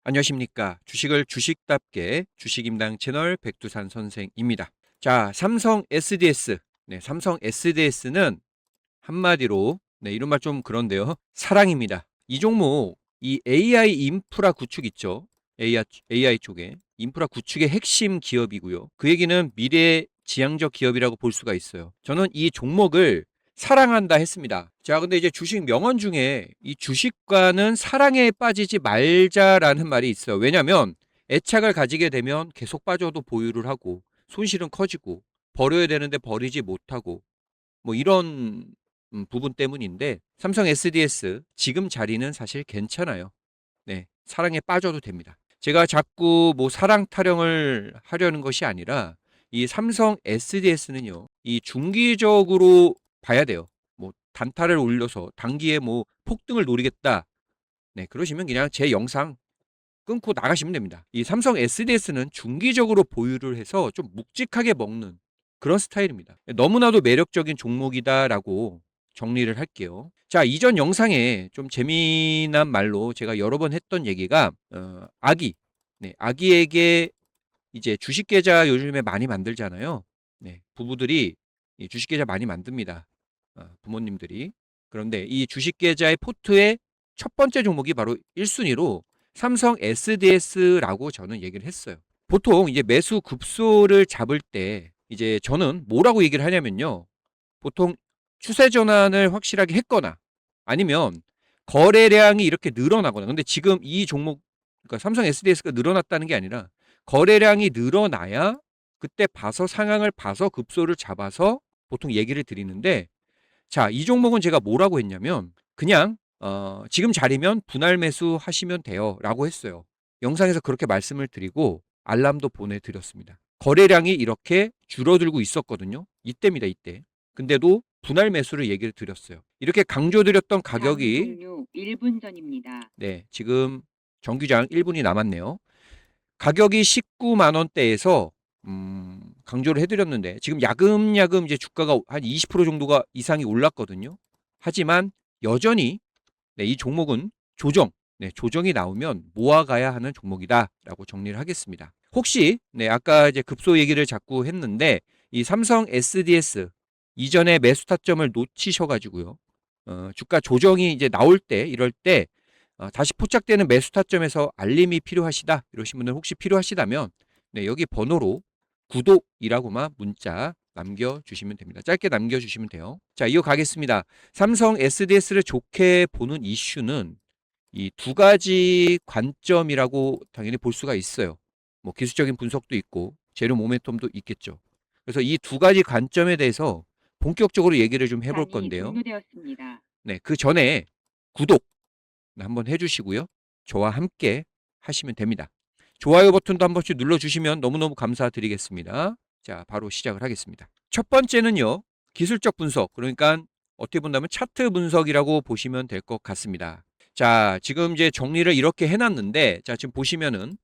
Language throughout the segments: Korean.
안녕하십니까. 주식을 주식답게 주식임당 채널 백두산 선생입니다. 자, 삼성 SDS. 네, 삼성 SDS는 한마디로, 이런 말 좀 그런데요. 사랑입니다. 이 종목, 이 AI 인프라 구축 있죠. AI 쪽에. 인프라 구축의 핵심 기업이고요. 그 얘기는 미래 지향적 기업이라고 볼 수가 있어요. 저는 이 종목을 사랑한다 했습니다. 자, 근데 이제 주식 명언 중에 이 주식과는 사랑에 빠지지 말자라는 말이 있어요. 왜냐면 애착을 가지게 되면 계속 빠져도 보유를 하고 손실은 커지고 버려야 되는데 버리지 못하고 뭐 이런 부분 때문인데 삼성 SDS 지금 자리는 사실 괜찮아요. 네, 사랑에 빠져도 됩니다. 제가 자꾸 뭐 사랑 타령을 하려는 것이 아니라 이 삼성 SDS는요, 이 중기적으로 봐야 돼요. 뭐 단타를 올려서 단기에 뭐 폭등을 노리겠다. 네, 그러시면 그냥 제 영상 끊고 나가시면 됩니다. 이 삼성 SDS는 중기적으로 보유를 해서 좀 묵직하게 먹는 그런 스타일입니다. 너무나도 매력적인 종목이다라고 정리를 할게요. 자, 이전 영상에 좀 재미난 말로 제가 여러 번 했던 얘기가 아기, 아기에게 이제 주식 계좌 요즘에 많이 만들잖아요. 네, 부부들이 이 주식 계좌 많이 만듭니다. 부모님들이. 그런데 이 주식 계좌의 포트의 첫 번째 종목이 바로 1순위로 삼성 SDS라고 저는 얘기를 했어요. 보통 이제 매수 급소를 잡을 때 이제 저는 뭐라고 얘기를 하냐면요. 보통 추세 전환을 확실하게 했거나 아니면 거래량이 이렇게 늘어나거나 근데 지금 이 종목 그러니까 삼성 SDS가 늘어났다는 게 아니라 거래량이 늘어나야 그때 봐서 상황을 봐서 급소를 잡아서 보통 얘기를 드리는데 자, 이 종목은 제가 뭐라고 했냐면 그냥 지금 자리면 분할 매수 하시면 돼요라고 했어요. 영상에서 그렇게 말씀을 드리고 알람도 보내드렸습니다. 거래량이 이렇게 줄어들고 있었거든요. 이때입니다, 이때. 근데도 분할 매수를 얘기를 드렸어요. 이렇게 강조드렸던 가격이 종료 1분 전입니다. 네, 지금 정규장 1분이 남았네요. 가격이 19만 원대에서 강조를 해드렸는데 지금 야금야금 이제 주가가 한 20% 정도가 이상이 올랐거든요. 하지만 여전히 이 종목은 조정이 나오면 모아가야 하는 종목이다라고 정리를 하겠습니다. 혹시 아까 이제 급소 얘기를 자꾸 했는데 이 삼성 SDS 이전에 매수 타점을 놓치셔가지고요. 주가 조정이 이제 나올 때 이럴 때 다시 포착되는 매수 타점에서 알림이 필요하시다 이러신 분들 혹시 필요하시다면 여기 번호로 구독이라고만 문자 남겨주시면 됩니다. 짧게 남겨주시면 돼요. 자, 이어가겠습니다. 삼성 SDS를 좋게 보는 이슈는 이 두 가지 관점이라고 당연히 볼 수가 있어요. 뭐 기술적인 분석도 있고 재료 모멘텀도 있겠죠. 그래서 이 두 가지 관점에 대해서 본격적으로 얘기를 좀 해볼 시간이 건데요. 종료되었습니다. 네, 그 전에 구독 한번 해주시고요. 저와 함께 하시면 됩니다. 좋아요 버튼도 한 번씩 눌러주시면 너무너무 감사드리겠습니다. 자, 바로 시작을 하겠습니다. 첫 번째는요. 기술적 분석, 그러니까 어떻게 본다면 차트 분석이라고 보시면 될 것 같습니다. 자, 지금 이제 정리를 이렇게 해놨는데, 자, 지금 보시면은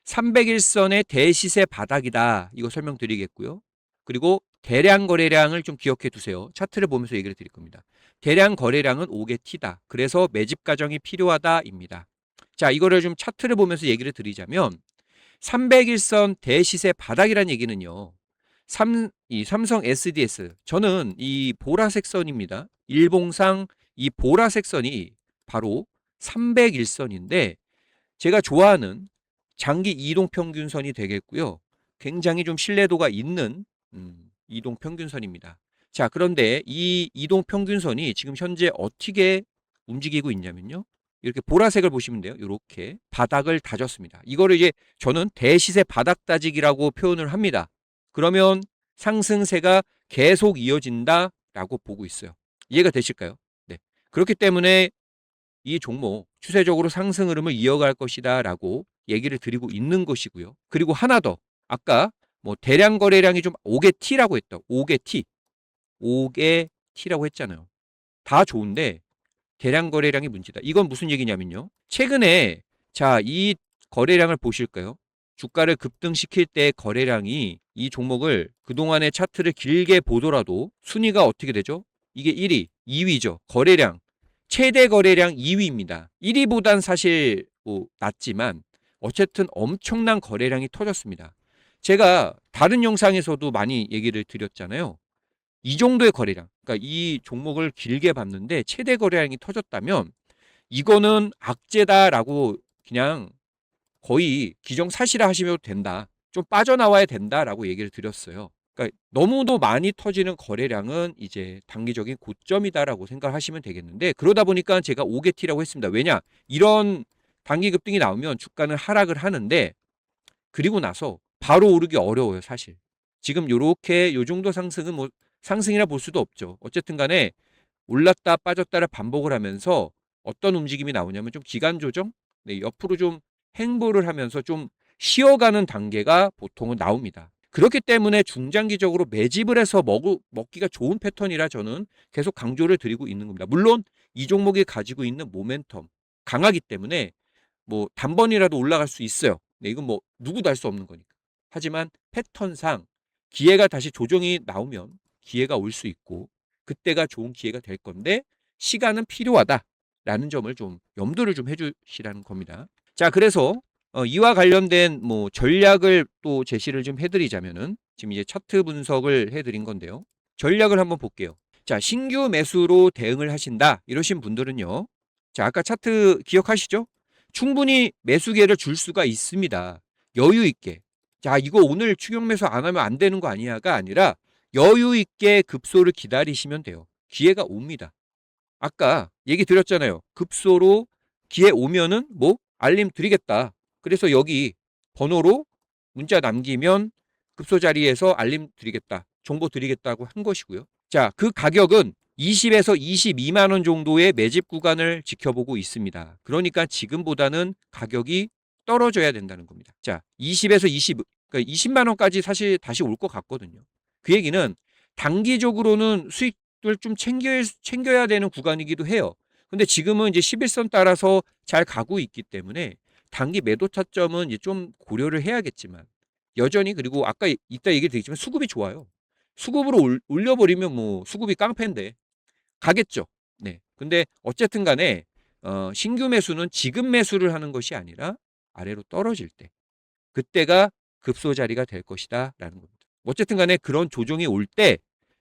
301선의 대시세 바닥이다. 이거 설명드리겠고요. 그리고 대량 거래량을 좀 기억해 두세요. 차트를 보면서 얘기를 드릴 겁니다. 대량 거래량은 5개 T다. 그래서 매집 과정이 필요하다입니다. 자, 이거를 좀 차트를 보면서 얘기를 드리자면 301선 대시세 바닥이란 얘기는요. 이 삼성 SDS 저는 이 보라색 선입니다. 일봉상 이 보라색 선이 바로 301선인데 제가 좋아하는 장기 이동평균선이 되겠고요. 굉장히 좀 신뢰도가 있는 이동평균선입니다. 자, 그런데 이 이동평균선이 지금 현재 어떻게 움직이고 있냐면요. 이렇게 보라색을 보시면 돼요. 이렇게 바닥을 다졌습니다. 이거를 이제 저는 대시세 바닥 다지기라고 표현을 합니다. 그러면 상승세가 계속 이어진다라고 보고 있어요. 이해가 되실까요? 네. 그렇기 때문에 이 종목 추세적으로 상승 흐름을 이어갈 것이다라고 얘기를 드리고 있는 것이고요. 그리고 하나 더 아까 뭐 대량 거래량이 좀 5개 T라고 했다. 5개 T. 5개 T라고 했잖아요. 다 좋은데 대량 거래량이 문제다. 이건 무슨 얘기냐면요. 최근에 자, 이 거래량을 보실까요? 주가를 급등시킬 때 거래량이 이 종목을 그동안의 차트를 길게 보더라도 순위가 어떻게 되죠? 이게 1위, 2위죠. 거래량. 최대 거래량 2위입니다. 1위보단 사실 뭐 낮지만 어쨌든 엄청난 거래량이 터졌습니다. 제가 다른 영상에서도 많이 얘기를 드렸잖아요. 이 정도의 거래량, 그러니까 이 종목을 길게 봤는데 최대 거래량이 터졌다면 이거는 악재다라고 그냥 거의 기정사실화 하시면 된다. 좀 빠져나와야 된다라고 얘기를 드렸어요. 그러니까 너무도 많이 터지는 거래량은 이제 단기적인 고점이다라고 생각하시면 되겠는데, 그러다 보니까 제가 5개티라고 했습니다. 왜냐? 이런 단기 급등이 나오면 주가는 하락을 하는데 그리고 나서 바로 오르기 어려워요, 사실. 지금 요렇게 요 정도 상승은 뭐 상승이라 볼 수도 없죠. 어쨌든 간에 올랐다 빠졌다를 반복을 하면서 어떤 움직임이 나오냐면 좀 기간 조정, 네, 옆으로 좀 행보를 하면서 좀 쉬어가는 단계가 보통은 나옵니다. 그렇기 때문에 중장기적으로 매집을 해서 먹기가 좋은 패턴이라 저는 계속 강조를 드리고 있는 겁니다. 물론 이 종목이 가지고 있는 모멘텀 강하기 때문에 뭐 단번이라도 올라갈 수 있어요. 네, 이건 뭐 누구도 할 수 없는 거니까. 하지만 패턴상 기회가 다시 조정이 나오면 기회가 올 수 있고 그때가 좋은 기회가 될 건데 시간은 필요하다라는 점을 좀 염두를 좀 해주시라는 겁니다. 자, 그래서 이와 관련된 뭐 전략을 또 제시를 좀 해드리자면은 지금 이제 차트 분석을 해드린 건데요. 전략을 한번 볼게요. 자, 신규 매수로 대응을 하신다 이러신 분들은요. 자, 아까 차트 기억하시죠? 충분히 매수 기회를 줄 수가 있습니다. 여유 있게. 자, 이거 오늘 추격 매수 안 하면 안 되는 거 아니야가 아니라 여유 있게 급소를 기다리시면 돼요. 기회가 옵니다. 아까 얘기 드렸잖아요. 급소로 기회 오면은 뭐 알림 드리겠다. 그래서 여기 번호로 문자 남기면 급소 자리에서 알림 드리겠다. 정보 드리겠다고 한 것이고요. 자, 그 가격은 20에서 22만 원 정도의 매집 구간을 지켜보고 있습니다. 그러니까 지금보다는 가격이 떨어져야 된다는 겁니다. 자, 20에서 그러니까 20만 원까지 사실 다시 올 것 같거든요. 그 얘기는 단기적으로는 수익을 좀 챙겨야 되는 구간이기도 해요. 근데 지금은 이제 11선 따라서 잘 가고 있기 때문에 단기 매도 타점은 이제 좀 고려를 해야겠지만 여전히 그리고 아까 이따 얘기 드리지만 수급이 좋아요. 수급으로 올려버리면 뭐 수급이 깡패인데 가겠죠. 네. 근데 어쨌든 간에 신규 매수는 지금 매수를 하는 것이 아니라 아래로 떨어질 때 그때가 급소 자리가 될 것이다라는 겁니다. 어쨌든 간에 그런 조정이 올 때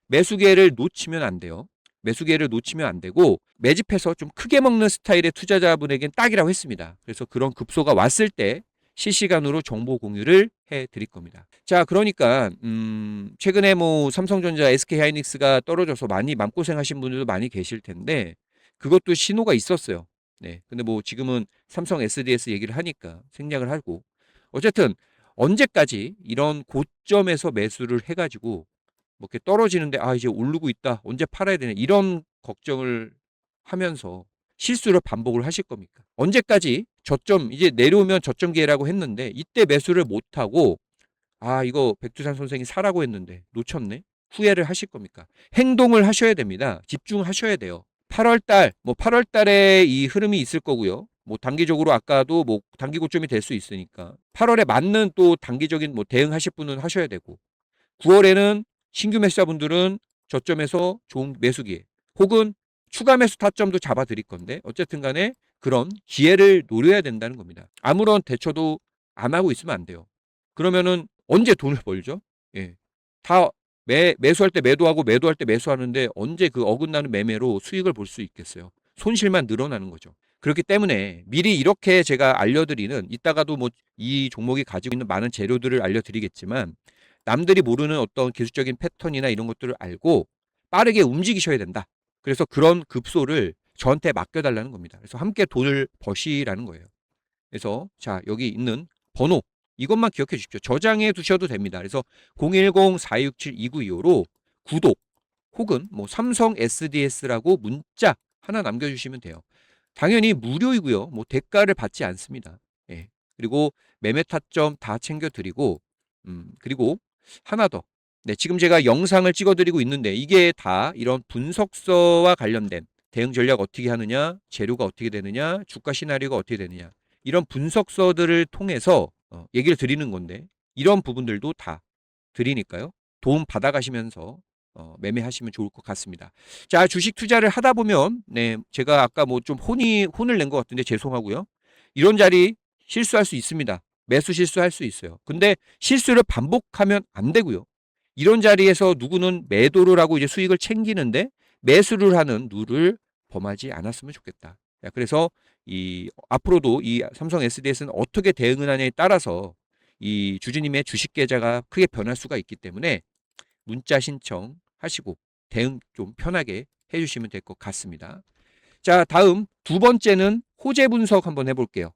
매수 기회를 놓치면 안 돼요. 매수 기회를 놓치면 안 되고 매집해서 좀 크게 먹는 스타일의 투자자분에겐 딱이라고 했습니다. 그래서 그런 급소가 왔을 때 실시간으로 정보 공유를 해 드릴 겁니다. 자, 그러니까 최근에 뭐 삼성전자, SK하이닉스가 떨어져서 많이 마음고생하신 분들도 많이 계실 텐데 그것도 신호가 있었어요. 네. 근데 뭐 지금은 삼성 SDS 얘기를 하니까 생략을 하고 어쨌든 언제까지 이런 고점에서 매수를 해가지고 뭐 이렇게 떨어지는데 아 이제 오르고 있다 언제 팔아야 되냐 이런 걱정을 하면서 실수를 반복을 하실 겁니까? 언제까지 저점 이제 내려오면 저점 기회라고 했는데 이때 매수를 못하고 아 이거 백두산 선생이 사라고 했는데 놓쳤네 후회를 하실 겁니까? 행동을 하셔야 됩니다. 집중하셔야 돼요. 8월 달, 뭐 8월 달에 이 흐름이 있을 거고요. 뭐 단기적으로 아까도 뭐 단기 고점이 될 수 있으니까 8월에 맞는 또 단기적인 뭐 대응하실 분은 하셔야 되고 9월에는 신규 매수자분들은 저점에서 좋은 매수 기회 혹은 추가 매수 타점도 잡아 드릴 건데 어쨌든 간에 그런 기회를 노려야 된다는 겁니다. 아무런 대처도 안 하고 있으면 안 돼요. 그러면은 언제 돈을 벌죠? 예. 다 매수할 때 매도하고 매도할 때 매수하는데 언제 그 어긋나는 매매로 수익을 볼 수 있겠어요? 손실만 늘어나는 거죠. 그렇기 때문에 미리 이렇게 제가 알려드리는 이따가도 뭐 이 종목이 가지고 있는 많은 재료들을 알려드리겠지만 남들이 모르는 어떤 기술적인 패턴이나 이런 것들을 알고 빠르게 움직이셔야 된다. 그래서 그런 급소를 저한테 맡겨달라는 겁니다. 그래서 함께 돈을 버시라는 거예요. 그래서 자 여기 있는 번호 이것만 기억해 주십시오. 저장해 두셔도 됩니다. 그래서 010-4267-2925로 구독 혹은 뭐 삼성 SDS라고 문자 하나 남겨주시면 돼요. 당연히 무료이고요. 뭐 대가를 받지 않습니다. 예. 그리고 매매 타점 다 챙겨드리고 그리고 하나 더. 네, 지금 제가 영상을 찍어드리고 있는데 이게 다 이런 분석서와 관련된 대응 전략 어떻게 하느냐, 재료가 어떻게 되느냐, 주가 시나리오가 어떻게 되느냐 이런 분석서들을 통해서 얘기를 드리는 건데 이런 부분들도 다 드리니까요. 도움 받아가시면서 매매하시면 좋을 것 같습니다. 자, 주식 투자를 하다 보면 네, 제가 아까 뭐 좀 혼을 낸 것 같은데 죄송하고요. 이런 자리 실수할 수 있습니다. 매수 실수할 수 있어요. 근데 실수를 반복하면 안 되고요. 이런 자리에서 누구는 매도를 하고 이제 수익을 챙기는데 매수를 하는 룰을 범하지 않았으면 좋겠다. 그래서 이 앞으로도 이 삼성 SDS는 어떻게 대응을 하냐에 따라서 이 주주님의 주식 계좌가 크게 변할 수가 있기 때문에 문자 신청하시고 대응 좀 편하게 해주시면 될 것 같습니다. 자, 다음 두 번째는 호재 분석 한번 해볼게요.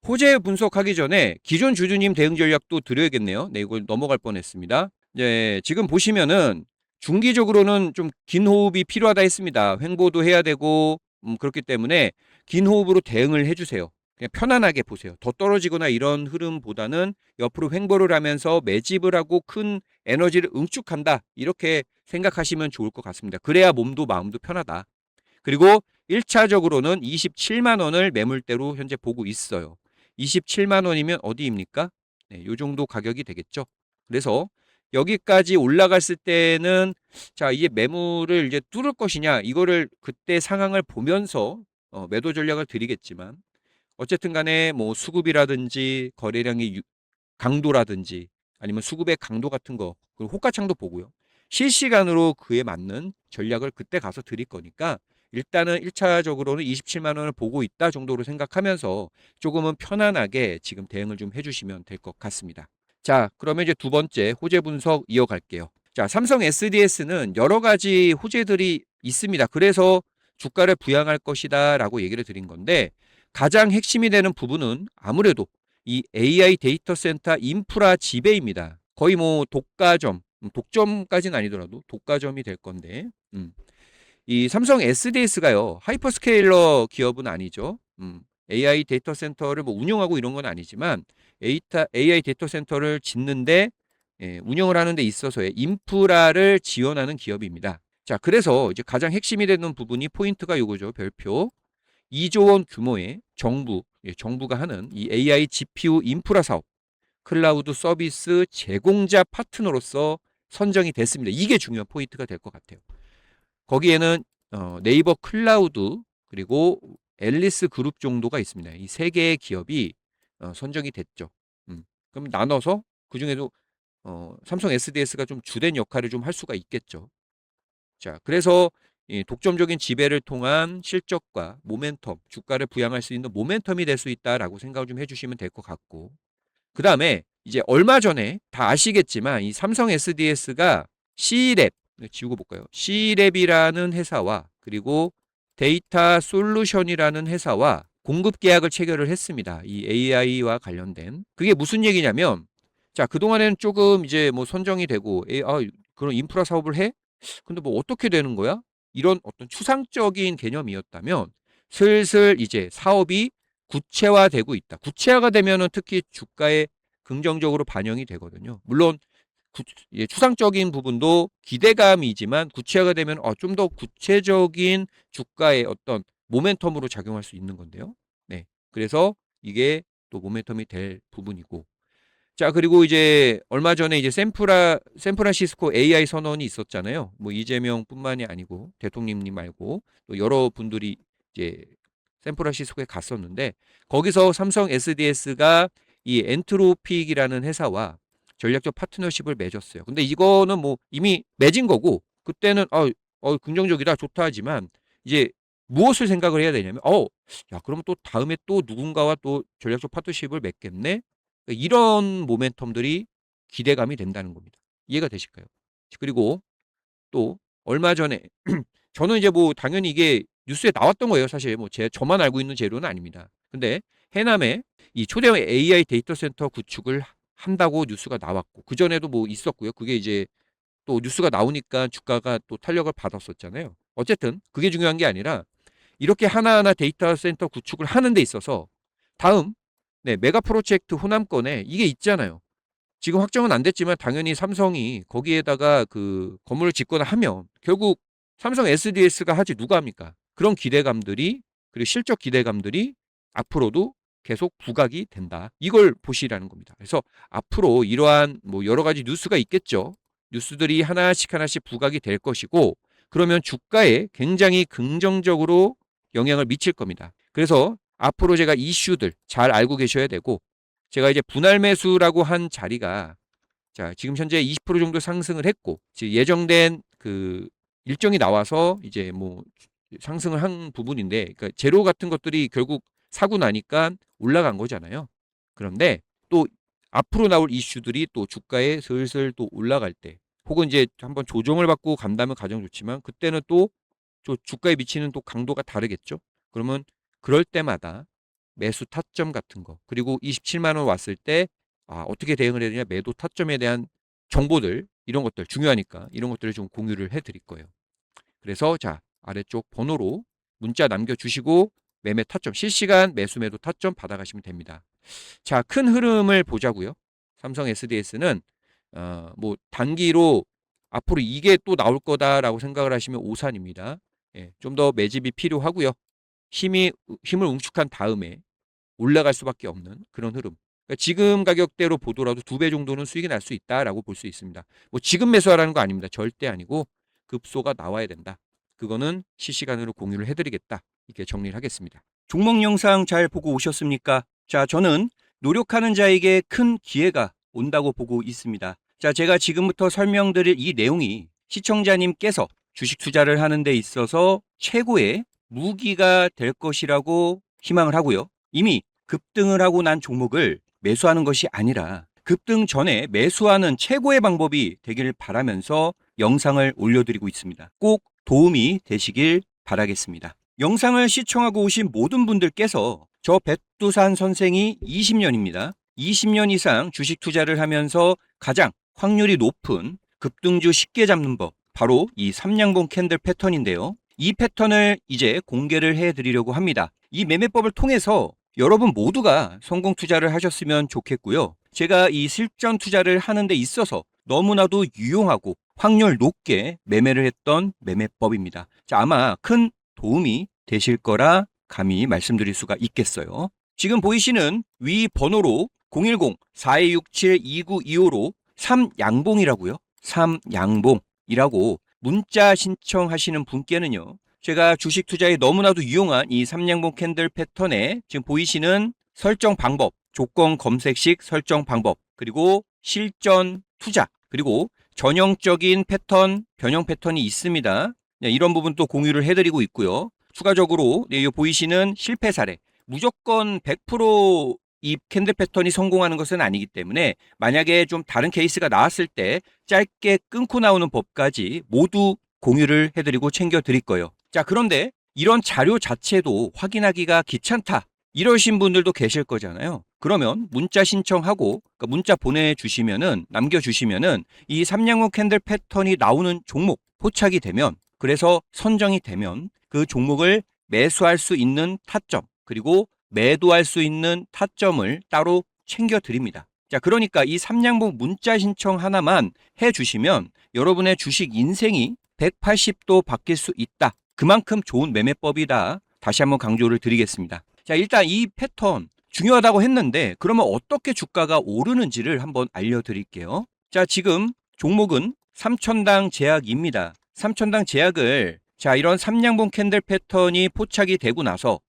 호재 분석하기 전에 기존 주주님 대응 전략도 드려야겠네요. 네, 이걸 넘어갈 뻔했습니다. 네, 지금 보시면은 중기적으로는 좀 긴 호흡이 필요하다 했습니다. 횡보도 해야 되고 그렇기 때문에 긴 호흡으로 대응을 해주세요. 그냥 편안하게 보세요. 더 떨어지거나 이런 흐름보다는 옆으로 횡보를 하면서 매집을 하고 큰 에너지를 응축한다. 이렇게 생각하시면 좋을 것 같습니다. 그래야 몸도 마음도 편하다. 그리고 1차적으로는 27만 원을 매물대로 현재 보고 있어요. 27만 원이면 어디입니까? 네, 요 정도 가격이 되겠죠. 그래서 여기까지 올라갔을 때는 자, 이게 매물을 이제 뚫을 것이냐 이거를 그때 상황을 보면서 매도 전략을 드리겠지만 어쨌든 간에 뭐 수급이라든지 거래량의 강도라든지 아니면 수급의 강도 같은 거 그리고 호가창도 보고요. 실시간으로 그에 맞는 전략을 그때 가서 드릴 거니까 일단은 1차적으로는 27만 원을 보고 있다 정도로 생각하면서 조금은 편안하게 지금 대응을 좀 해주시면 될 것 같습니다. 자, 그러면 이제 두 번째 호재 분석 이어갈게요. 자, 삼성 SDS는 여러 가지 호재들이 있습니다. 그래서 주가를 부양할 것이다 라고 얘기를 드린 건데 가장 핵심이 되는 부분은 아무래도 이 AI 데이터 센터 인프라 지배입니다. 거의 뭐 독과점, 독점까지는 아니더라도 독과점이 될 건데, 이 삼성 SDS가요, 하이퍼스케일러 기업은 아니죠. AI 데이터 센터를 뭐 운영하고 이런 건 아니지만, AI 데이터 센터를 짓는데, 운영을 하는 데 있어서의 인프라를 지원하는 기업입니다. 자, 그래서 이제 가장 핵심이 되는 부분이 포인트가 요거죠. 별표. 2조 원 규모의 정부가 하는 이 AI GPU 인프라 사업, 클라우드 서비스 제공자 파트너로서 선정이 됐습니다. 이게 중요한 포인트가 될 것 같아요. 거기에는 네이버 클라우드 그리고 앨리스 그룹 정도가 있습니다. 이 세 개의 기업이 선정이 됐죠. 그럼 나눠서 그 중에도 삼성 SDS가 좀 주된 역할을 좀 할 수가 있겠죠. 자, 그래서 이 독점적인 지배를 통한 실적과 모멘텀, 주가를 부양할 수 있는 모멘텀이 될 수 있다라고 생각을 좀 해주시면 될 것 같고, 그 다음에 이제 얼마 전에 다 아시겠지만 이 삼성 SDS가 C랩, 지우고 볼까요? C랩이라는 회사와 그리고 데이터 솔루션이라는 회사와 공급 계약을 체결을 했습니다. 이 AI와 관련된. 그게 무슨 얘기냐면, 자, 그동안에는 조금 이제 뭐 선정이 되고, 그런 인프라 사업을 해? 근데 뭐 어떻게 되는 거야? 이런 어떤 추상적인 개념이었다면 슬슬 이제 사업이 구체화되고 있다. 구체화가 되면은 특히 주가에 긍정적으로 반영이 되거든요. 물론 추상적인 부분도 기대감이지만 구체화가 되면 좀 더 구체적인 주가의 어떤 모멘텀으로 작용할 수 있는 건데요. 네. 그래서 이게 또 모멘텀이 될 부분이고 자, 그리고 이제 얼마 전에 이제 샌프란시스코 AI 선언이 있었잖아요. 뭐 이재명뿐만이 아니고 대통령님 말고 또 여러 분들이 이제 샌프란시스코에 갔었는데 거기서 삼성 SDS가 이 엔트로픽이라는 회사와 전략적 파트너십을 맺었어요. 근데 이거는 뭐 이미 맺은 거고 그때는 긍정적이다 좋다 하지만 이제 무엇을 생각을 해야 되냐면 야, 그럼 또 다음에 또 누군가와 또 전략적 파트너십을 맺겠네? 이런 모멘텀들이 기대감이 된다는 겁니다. 이해가 되실까요? 그리고 또 얼마 전에 저는 이제 뭐 당연히 이게 뉴스에 나왔던 거예요. 사실 뭐 저만 알고 있는 재료는 아닙니다. 근데 해남에 이 초대형 AI 데이터 센터 구축을 한다고 뉴스가 나왔고 그 전에도 뭐 있었고요. 그게 이제 또 뉴스가 나오니까 주가가 또 탄력을 받았었잖아요. 어쨌든 그게 중요한 게 아니라 이렇게 하나하나 데이터 센터 구축을 하는 데 있어서 다음 메가 프로젝트 호남권에 이게 있잖아요. 지금 확정은 안 됐지만 당연히 삼성이 거기에다가 그 건물을 짓거나 하면 결국 삼성 SDS가 하지 누가 합니까? 그런 기대감들이 그리고 실적 기대감들이 앞으로도 계속 부각이 된다. 이걸 보시라는 겁니다. 그래서 앞으로 이러한 뭐 여러 가지 뉴스가 있겠죠. 뉴스들이 하나씩 부각이 될 것이고 그러면 주가에 굉장히 긍정적으로 영향을 미칠 겁니다. 그래서 앞으로 제가 이슈들 잘 알고 계셔야 되고, 제가 이제 분할 매수라고 한 자리가 자, 지금 현재 20% 정도 상승을 했고, 지금 예정된 그 일정이 나와서 이제 뭐 상승을 한 부분인데, 그러니까 제로 같은 것들이 결국 사고 나니까 올라간 거잖아요. 그런데 또 앞으로 나올 이슈들이 또 주가에 슬슬 또 올라갈 때, 혹은 이제 한번 조정을 받고 간다면 가장 좋지만, 그때는 또 주가에 미치는 또 강도가 다르겠죠. 그러면 그럴 때마다 매수 타점 같은 거, 그리고 27만 원 왔을 때 어떻게 대응을 해야 되냐, 매도 타점에 대한 정보들, 이런 것들 중요하니까 이런 것들을 좀 공유를 해 드릴 거예요. 그래서 자, 아래쪽 번호로 문자 남겨주시고 매매 타점, 실시간 매수 매도 타점 받아가시면 됩니다. 자, 큰 흐름을 보자고요. 삼성 SDS는 뭐 단기로 앞으로 이게 또 나올 거다라고 생각을 하시면 오산입니다. 예, 좀 더 매집이 필요하고요. 힘을 응축한 다음에 올라갈 수밖에 없는 그런 흐름. 그러니까 지금 가격대로 보더라도 2배 정도는 수익이 날 수 있다라고 볼 수 있습니다. 뭐 지금 매수하라는 거 아닙니다. 절대 아니고 급소가 나와야 된다. 그거는 실시간으로 공유를 해드리겠다. 이렇게 정리를 하겠습니다. 종목 영상 잘 보고 오셨습니까? 자, 저는 노력하는 자에게 큰 기회가 온다고 보고 있습니다. 자, 제가 지금부터 설명드릴 이 내용이 시청자님께서 주식 투자를 하는 데 있어서 최고의 무기가 될 것이라고 희망을 하고요. 이미 급등을 하고 난 종목을 매수하는 것이 아니라 급등 전에 매수하는 최고의 방법이 되길 바라면서 영상을 올려드리고 있습니다. 꼭 도움이 되시길 바라겠습니다. 영상을 시청하고 오신 모든 분들께서 저 백두산 선생이 20년입니다. 20년 이상 주식 투자를 하면서 가장 확률이 높은 급등주 쉽게 잡는 법, 바로 이 삼양봉 캔들 패턴인데요. 이 패턴을 이제 공개를 해드리려고 합니다. 이 매매법을 통해서 여러분 모두가 성공 투자를 하셨으면 좋겠고요. 제가 이 실전 투자를 하는 데 있어서 너무나도 유용하고 확률 높게 매매를 했던 매매법입니다. 자, 아마 큰 도움이 되실 거라 감히 말씀드릴 수가 있겠어요. 지금 보이시는 위 번호로 010-4267-2925로 3양봉이라고요. 3양봉이라고 문자 신청하시는 분께는요, 제가 주식 투자에 너무나도 유용한 이 3양봉 캔들 패턴에 지금 보이시는 설정 방법, 조건 검색식 설정 방법, 그리고 실전 투자, 그리고 전형적인 패턴, 변형 패턴이 있습니다. 네, 이런 부분도 공유를 해드리고 있고요. 추가적으로 이 보이시는 실패 사례, 무조건 100%이 캔들 패턴이 성공하는 것은 아니기 때문에 만약에 좀 다른 케이스가 나왔을 때 짧게 끊고 나오는 법까지 모두 공유를 해드리고 챙겨드릴 거예요. 자, 그런데 이런 자료 자체도 확인하기가 귀찮다, 이러신 분들도 계실 거잖아요. 그러면 문자 신청하고, 그러니까 문자 보내주시면은, 남겨주시면은 이 삼양호 캔들 패턴이 나오는 종목 포착이 되면, 그래서 선정이 되면 그 종목을 매수할 수 있는 타점, 그리고 매도할 수 있는 타점을 따로 챙겨드립니다. 자, 그러니까 이 삼양봉 문자 신청 하나만 해주시면 여러분의 주식 인생이 180도 바뀔 수 있다. 그만큼 좋은 매매법이다. 다시 한번 강조를 드리겠습니다. 자, 일단 이 패턴 중요하다고 했는데, 그러면 어떻게 주가가 오르는지를 한번 알려드릴게요. 자, 지금 종목은 3천당 제약입니다. 3천당 제약을, 자, 이런 삼양봉 캔들 패턴이 포착이 되고 나서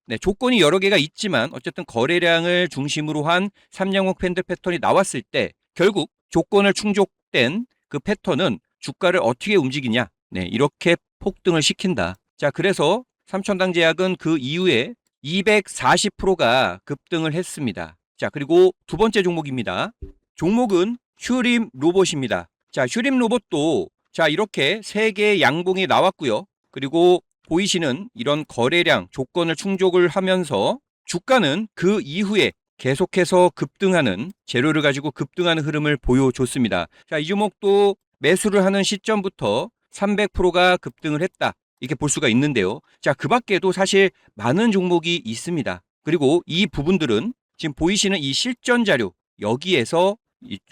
네, 조건이 여러 개가 있지만 어쨌든 거래량을 중심으로 한 삼양봉 캔들 패턴이 나왔을 때 결국 조건을 충족된 그 패턴은 주가를 어떻게 움직이냐, 네, 이렇게 폭등을 시킨다. 자, 그래서 삼천당 제약은 그 이후에 240%가 급등을 했습니다. 자, 그리고 두 번째 종목입니다. 종목은 휴림 로봇입니다. 자, 휴림 로봇도 자, 이렇게 세 개의 양봉이 나왔고요. 그리고 보이시는 이런 거래량 조건을 충족을 하면서 주가는 그 이후에 계속해서 급등하는, 재료를 가지고 급등하는 흐름을 보여줬습니다. 자, 이 종목도 매수를 하는 시점부터 300%가 급등을 했다, 이렇게 볼 수가 있는데요. 자, 그 밖에도 사실 많은 종목이 있습니다. 그리고 이 부분들은 지금 보이시는 이 실전 자료, 여기에서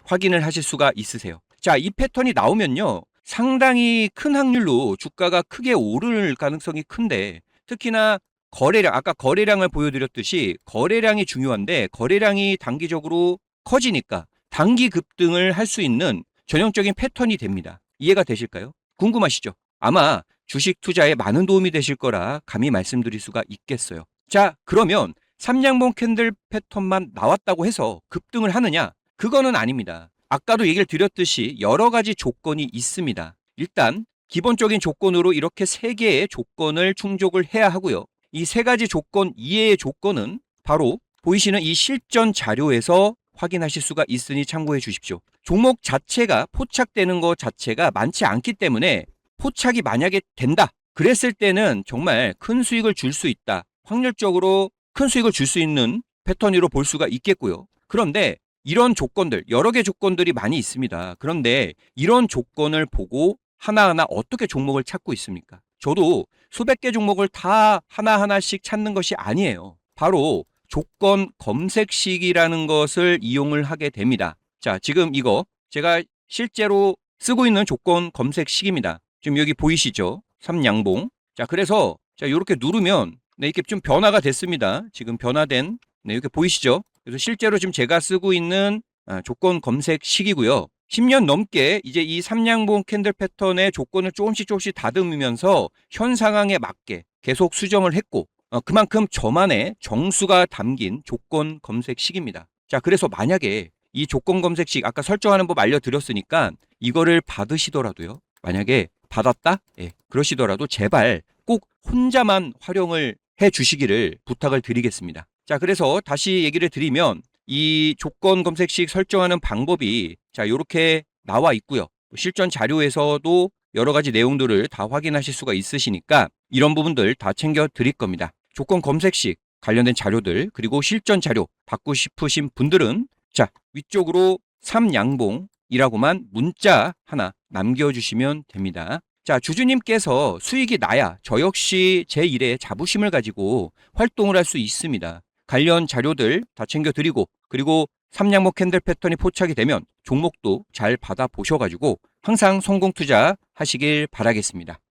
확인을 하실 수가 있으세요. 자, 이 패턴이 나오면요, 상당히 큰 확률로 주가가 크게 오를 가능성이 큰데, 특히나 거래량, 아까 거래량을 보여드렸듯이 거래량이 중요한데, 거래량이 단기적으로 커지니까 단기 급등을 할 수 있는 전형적인 패턴이 됩니다. 이해가 되실까요? 궁금하시죠? 아마 주식 투자에 많은 도움이 되실 거라 감히 말씀드릴 수가 있겠어요. 자, 그러면 삼양봉 캔들 패턴만 나왔다고 해서 급등을 하느냐? 그거는 아닙니다. 아까도 얘기를 드렸듯이 여러 가지 조건이 있습니다. 일단 기본적인 조건으로 이렇게 3개의 조건을 충족을 해야 하고요. 이 3가지 조건 이외의 조건은 바로 보이시는 이 실전 자료에서 확인하실 수가 있으니 참고해 주십시오. 종목 자체가 포착되는 것 자체가 많지 않기 때문에 포착이 만약에 된다. 그랬을 때는 정말 큰 수익을 줄 수 있다. 확률적으로 큰 수익을 줄 수 있는 패턴으로 볼 수가 있겠고요. 그런데 이런 조건들, 여러 개 조건들이 많이 있습니다. 그런데 이런 조건을 보고 하나하나 어떻게 종목을 찾고 있습니까? 저도 수백 개 종목을 다 하나하나씩 찾는 것이 아니에요. 바로 조건 검색식이라는 것을 이용을 하게 됩니다. 자, 지금 이거 제가 실제로 쓰고 있는 조건 검색식입니다. 지금 여기 보이시죠? 삼양봉. 자, 그래서 자, 이렇게 누르면 네, 이렇게 좀 변화가 됐습니다. 지금 변화된 네, 이렇게 보이시죠? 그래서 실제로 지금 제가 쓰고 있는 조건 검색식이고요. 10년 넘게 이제 이 삼양봉 캔들 패턴의 조건을 조금씩 다듬으면서 현 상황에 맞게 계속 수정을 했고 그만큼 저만의 정수가 담긴 조건 검색식입니다. 자, 그래서 만약에 이 조건 검색식 아까 설정하는 법 알려드렸으니까 이거를 받으시더라도요. 만약에 받았다? 예, 그러시더라도 제발 꼭 혼자만 활용을 해 주시기를 부탁을 드리겠습니다. 자, 그래서 다시 얘기를 드리면 이 조건 검색식 설정하는 방법이 자, 요렇게 나와 있고요. 실전 자료에서도 여러 가지 내용들을 다 확인하실 수가 있으시니까 이런 부분들 다 챙겨 드릴 겁니다. 조건 검색식 관련된 자료들 그리고 실전 자료 받고 싶으신 분들은 자, 위쪽으로 삼양봉이라고만 문자 하나 남겨주시면 됩니다. 자, 주주님께서 수익이 나야 저 역시 제 일에 자부심을 가지고 활동을 할 수 있습니다. 관련 자료들 다 챙겨드리고 그리고 삼양봉 캔들 패턴이 포착이 되면 종목도 잘 받아보셔가지고 항상 성공 투자 하시길 바라겠습니다.